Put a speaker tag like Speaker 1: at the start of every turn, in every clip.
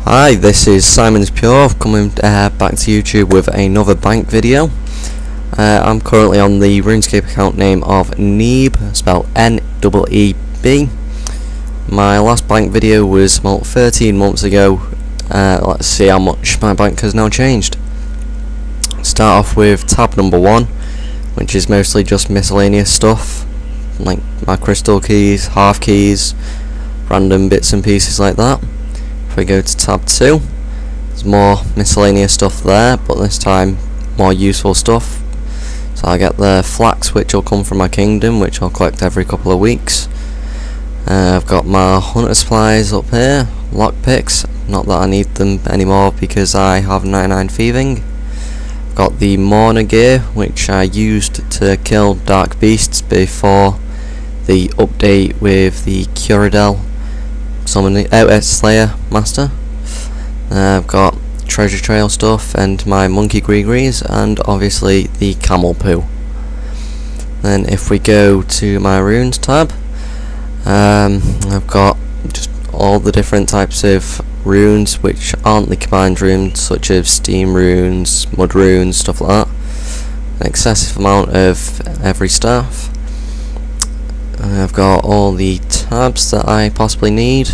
Speaker 1: Hi, this is Simon's Pure coming back to YouTube with another bank video. I'm currently on the RuneScape account name of Neeb, spelled N-E-E-B. My last bank video was about 13 months ago. Let's see how much my bank has now changed. Start off with tab number 1, which is mostly just miscellaneous stuff, like my crystal keys, half keys, random bits and pieces like that. If we go to tab 2, there's more miscellaneous stuff there, but this time more useful stuff. So I get the flax, which will come from my kingdom, which I'll collect every couple of weeks. I've got my hunter supplies up here, lockpicks, not that I need them anymore because I have 99 thieving. I've got the mourner gear, which I used to kill dark beasts before the update with the Curadel summoning Slayer Master. I've got treasure trail stuff and my monkey gree-grees, and obviously the camel poo. Then if we go to my runes tab, I've got just all the different types of runes which aren't the combined runes, such as steam runes, mud runes, stuff like that. An excessive amount of every staff. I've got all the tabs that I possibly need.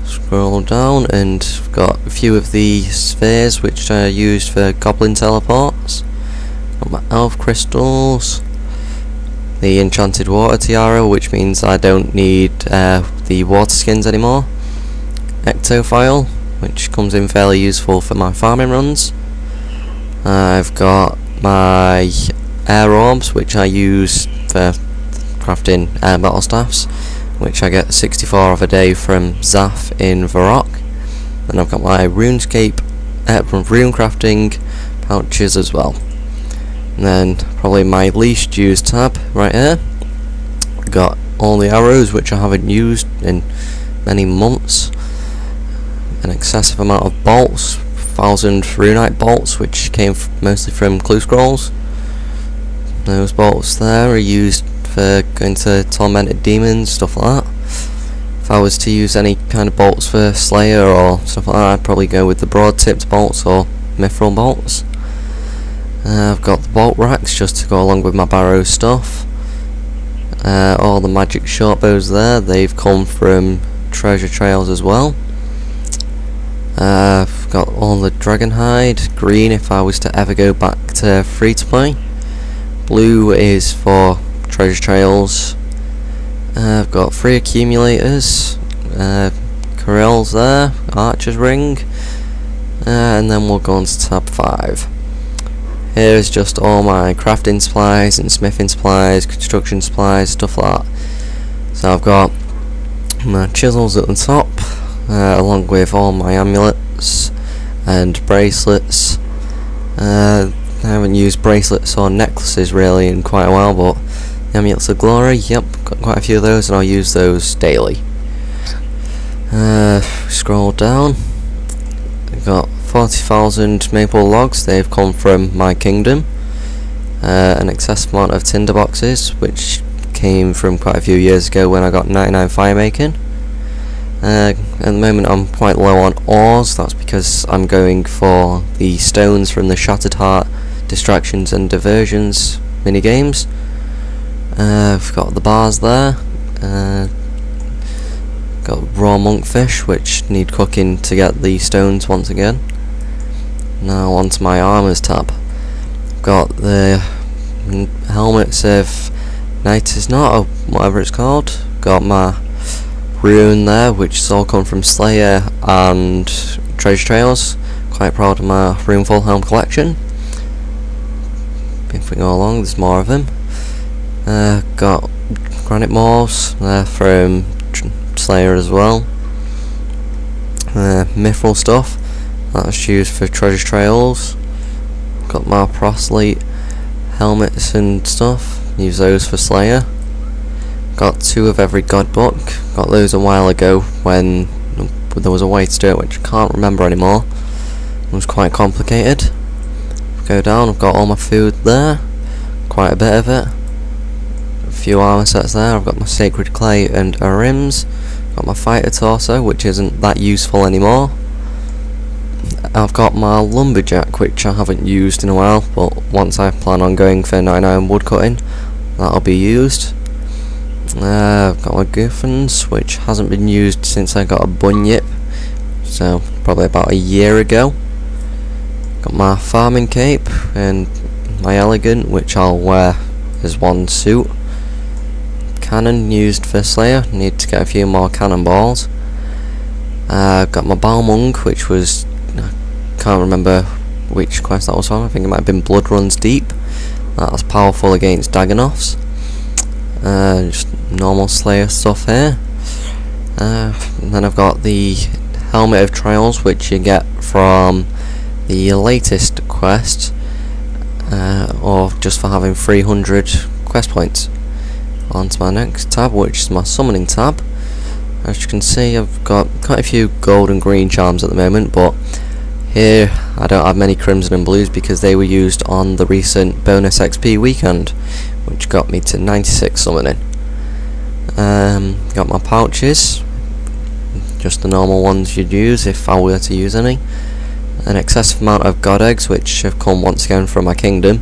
Speaker 1: Scroll down and I've got a few of the spheres which are used for goblin teleports. Got my elf crystals, the enchanted water tiara, which means I don't need the water skins anymore. Ectophile, which comes in fairly useful for my farming runs. I've got my air orbs, which I use for crafting battle staffs, which I get 64 of a day from Zaf in Varrock. Then I've got my RuneScape rune crafting pouches as well. And then probably my least used tab right here. Got all the arrows which I haven't used in many months. An excessive amount of bolts, 1000 runite bolts, which came mostly from clue scrolls. Those bolts there are used for going to tormented demons, stuff like that. If I was to use any kind of bolts for Slayer or stuff like that, I'd probably go with the broad tipped bolts or mithril bolts. I've got the bolt racks just to go along with my barrow stuff. All the magic short bows there, they've come from treasure trails as well. I've got all the dragon hide, green if I was to ever go back to free to play. Blue is for treasure trails. I've got 3 accumulators, corrals there, archer's ring, and then we'll go on to tab 5. Here's just all my crafting supplies and smithing supplies, construction supplies, stuff like that. So I've got my chisels at the top, along with all my amulets and bracelets. I haven't used bracelets or necklaces really in quite a while, but the amulets of glory, yep, got quite a few of those and I'll use those daily. Scroll down, I've got 40,000 maple logs, they've come from my kingdom. An excessive amount of tinder boxes, which came from quite a few years ago when I got 99 fire making. At the moment I'm quite low on ores, that's because I'm going for the stones from the Shattered Heart distractions and diversions minigames. I've got the bars there, got raw monkfish which need cooking to get the stones once again. Now onto my armors tab. I've got the helmets of Night is Not, or whatever it's called. Got my rune there, which has all come from Slayer and treasure trails. Quite proud of my runeful helm collection. If we go along, there's more of them. Got granite morphs there from Slayer as well. Mithril stuff, that's used for treasure trails. Got my proselyte helmets and stuff, use those for Slayer. Got 2 of every god book, got those a while ago when there was a way to do it which I can't remember anymore. It was quite complicated. Go down, I've got all my food there, quite a bit of it. A few armor sets there, I've got my sacred clay and rims. Got my fighter torso, which isn't that useful anymore. I've got my lumberjack, which I haven't used in a while, but once I plan on going for 99 woodcutting, that'll be used. I've got my griffins, which hasn't been used since I got a bunyip, so probably about a year ago. Got my farming cape and my elegant, which I'll wear as one suit. Cannon used for Slayer, need to get a few more cannonballs. Got my Balmung, which was, I can't remember which quest that was from, I think it might have been Blood Runs Deep. That's powerful against Dagonoths. Just normal Slayer stuff here. And then I've got the Helmet of Trials, which you get from the latest quest, or just for having 300 quest points. On to my next tab, which is my summoning tab. As you can see, I've got quite a few gold and green charms at the moment, but here I don't have many crimson and blues because they were used on the recent bonus XP weekend, which got me to 96 summoning. Got my pouches, just the normal ones you'd use if I were to use any. An excessive amount of god eggs, which have come once again from my kingdom.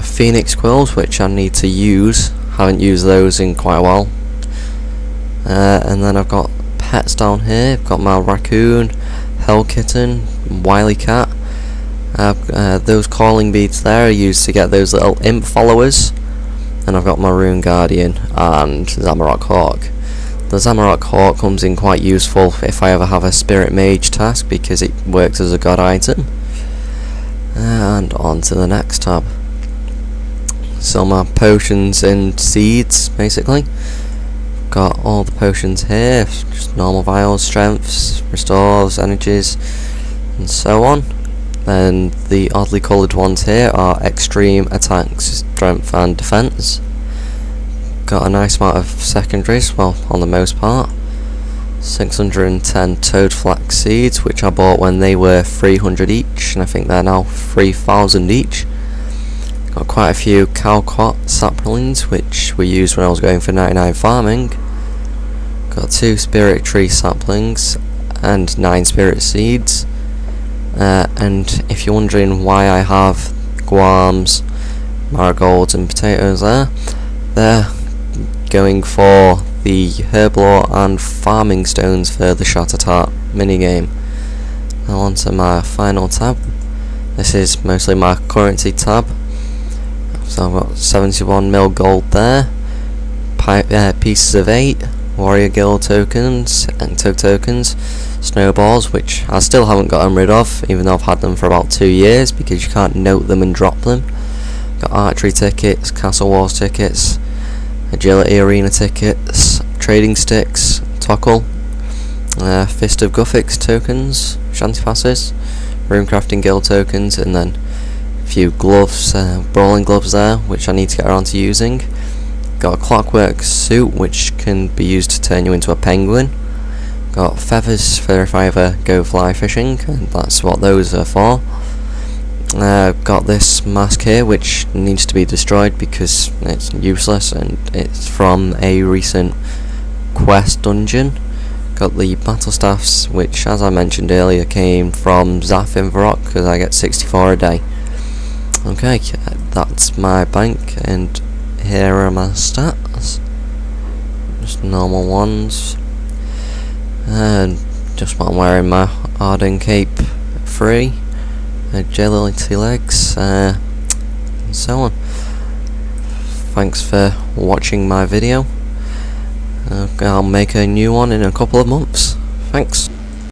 Speaker 1: Phoenix quills, which I need to use, haven't used those in quite a while. And then I've got pets down here. I've got my raccoon, hell kitten, wily cat. Those calling beads there are used to get those little imp followers. And I've got my rune guardian and Zamorak hawk. The Zamorak hawk comes in quite useful if I ever have a spirit mage task, because it works as a god item. And on to the next tab. So my potions and seeds, basically. Got all the potions here, just normal vials, strengths, restores, energies, and so on. Then the oddly coloured ones here are extreme attacks, strength and defence. Got a nice amount of secondaries, well, on the most part. 610 toad flax seeds, which I bought when they were 300 each, and I think they're now 3,000 each. Got quite a few accout saplings, which were used when I was going for 99 farming. Got 2 spirit tree saplings and 9 spirit seeds. And if you're wondering why I have guams, marigolds and potatoes there, they're going for the herblore and farming stones for the Shattered minigame. Now on to my final tab. This is mostly my currency tab. So I've got 71 mil gold there, pieces of 8, warrior guild tokens, Ento tokens, snowballs, which I still haven't gotten rid of, even though I've had them for about 2 years, because you can't note them and drop them. Got archery tickets, castle wars tickets, agility arena tickets, trading sticks, Tockle, fist of Guthix tokens, shanty passes, runecrafting guild tokens, and then a few gloves, brawling gloves there, which I need to get around to using. Got a clockwork suit, which can be used to turn you into a penguin. Got feathers for if I ever go fly fishing, and that's what those are for. Got this mask here, which needs to be destroyed because it's useless, and it's from a recent quest dungeon. Got the battle staffs, which, as I mentioned earlier, came from Zafinvarok, because I get 64 a day. Okay, that's my bank, and here are my stats. Just normal ones. And just what I'm wearing, my Arden Cape free, agility legs, and so on. Thanks for watching my video. I'll make a new one in a couple of months. Thanks.